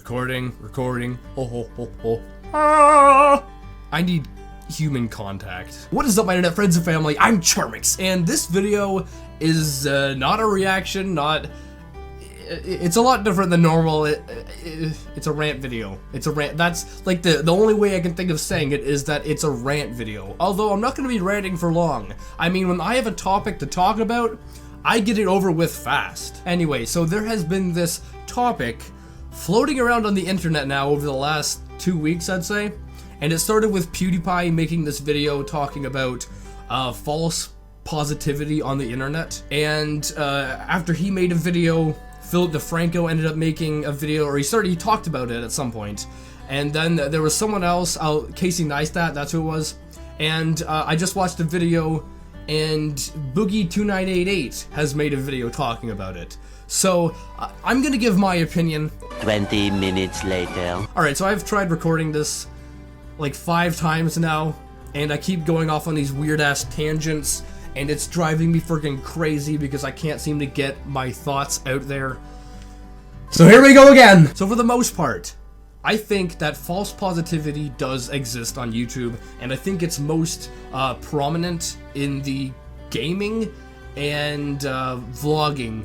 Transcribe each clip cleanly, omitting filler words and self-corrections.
Recording. Ah! I need human contact. What is up, my internet friends and family? I'm Charmix, and this video is not a reaction, it's a lot different than normal. It's a rant video. It's a rant. That's like the only way I can think of saying it is that it's a rant video. Although I'm not going to be ranting for long. I mean, when I have a topic to talk about, I get it over with fast. Anyway, so there has been this topic floating around on the internet now over the last 2 weeks, I'd say. And it started with PewDiePie making this video talking about false positivity on the internet. And after he made a video, Philip DeFranco ended up making a video, or he talked about it at some point. And then there was someone else, Casey Neistat, that's who it was. And I just watched a video, and Boogie2988 has made a video talking about it. So I'm gonna give my opinion. 20 minutes later. Alright, so I've tried recording this like 5 times now, and I keep going off on these weird ass tangents, and it's driving me freaking crazy because I can't seem to get my thoughts out there. So here we go again! So for the most part, I think that false positivity does exist on YouTube, and I think it's most prominent in the gaming and vlogging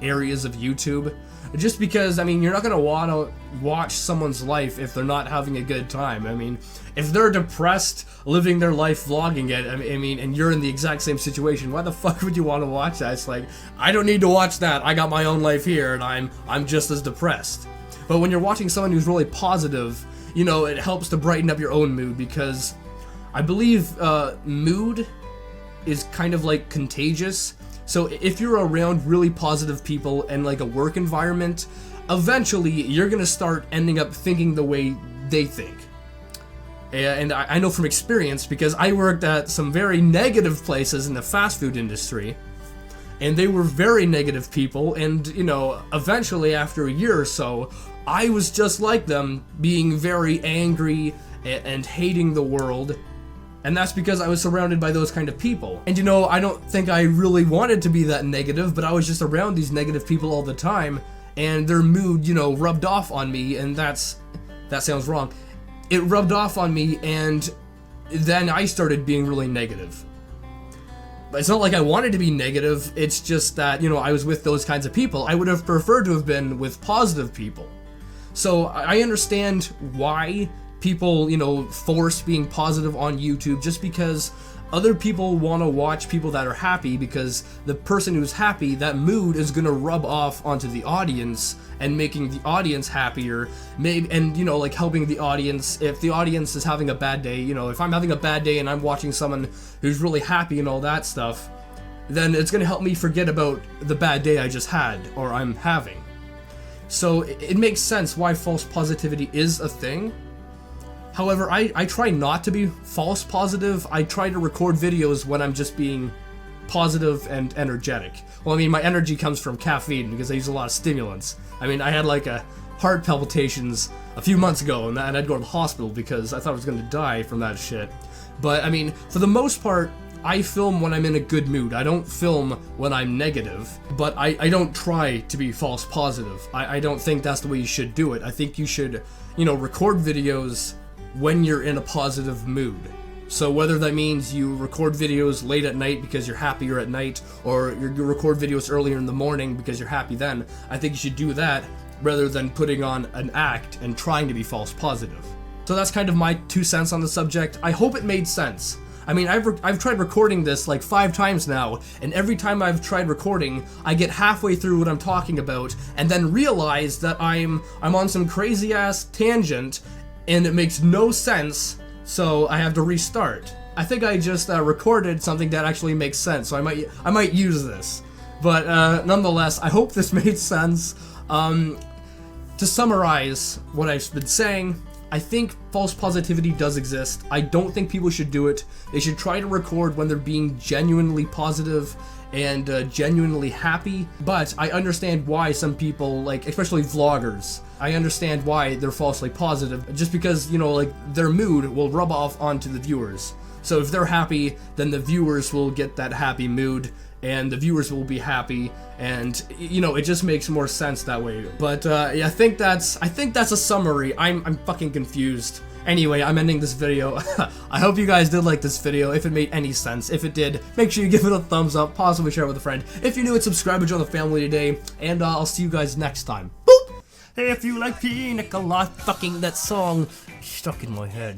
areas of YouTube. Just because, I mean, you're not gonna want to watch someone's life if they're not having a good time. I mean, if they're depressed, living their life vlogging it, I mean, and you're in the exact same situation, why the fuck would you want to watch that? It's like, I don't need to watch that. I got my own life here, and I'm just as depressed. But when you're watching someone who's really positive, you know, it helps to brighten up your own mood, because I believe mood is kind of like contagious. So if you're around really positive people and like a work environment, eventually you're gonna start ending up thinking the way they think. And I know from experience, because I worked at some very negative places in the fast food industry, and they were very negative people, and you know, eventually after a year or so, I was just like them, being very angry and hating the world. And that's because I was surrounded by those kind of people. And you know, I don't think I really wanted to be that negative, but I was just around these negative people all the time, and their mood, you know, rubbed off on me, and that sounds wrong. It rubbed off on me, and then I started being really negative. But it's not like I wanted to be negative, it's just that, you know, I was with those kinds of people. I would have preferred to have been with positive people. So I understand why people, you know, force being positive on YouTube, just because other people want to watch people that are happy, because the person who's happy, that mood is going to rub off onto the audience and making the audience happier, maybe, and you know, like helping the audience. If the audience is having a bad day, you know, if I'm having a bad day and I'm watching someone who's really happy and all that stuff, then it's going to help me forget about the bad day I just had or I'm having. So it makes sense why false positivity is a thing. However, I try not to be false positive. I try to record videos when I'm just being positive and energetic. Well, I mean, my energy comes from caffeine because I use a lot of stimulants. I mean, I had like a heart palpitations a few months ago, and I'd go to the hospital because I thought I was going to die from that shit. But I mean, for the most part, I film when I'm in a good mood. I don't film when I'm negative, but I don't try to be false positive. I don't think that's the way you should do it. I think you should, you know, record videos when you're in a positive mood. So whether that means you record videos late at night because you're happier at night, or you record videos earlier in the morning because you're happy then, I think you should do that rather than putting on an act and trying to be false positive. So that's kind of my 2 cents on the subject. I hope it made sense. I mean, I've tried recording this like 5 times now, and every time I've tried recording, I get halfway through what I'm talking about, and then realize that I'm on some crazy ass tangent, and it makes no sense, so I have to restart. I think I just recorded something that actually makes sense, so I might use this. But nonetheless, I hope this made sense. To summarize what I've been saying, I think false positivity does exist. I don't think people should do it. They should try to record when they're being genuinely positive and genuinely happy, but I understand why some people, like especially vloggers, I understand why they're falsely positive, just because, you know, like their mood will rub off onto the viewers. So if they're happy, then the viewers will get that happy mood, and the viewers will be happy, and you know, it just makes more sense that way. But yeah, I think that's a summary. I'm fucking confused. Anyway, I'm ending this video. I hope you guys did like this video, if it made any sense. If it did, make sure you give it a thumbs up, possibly share it with a friend. If you're new, subscribe and join the family today, and I'll see you guys next time. Boop! If you like pina colada, fucking that song stuck in my head.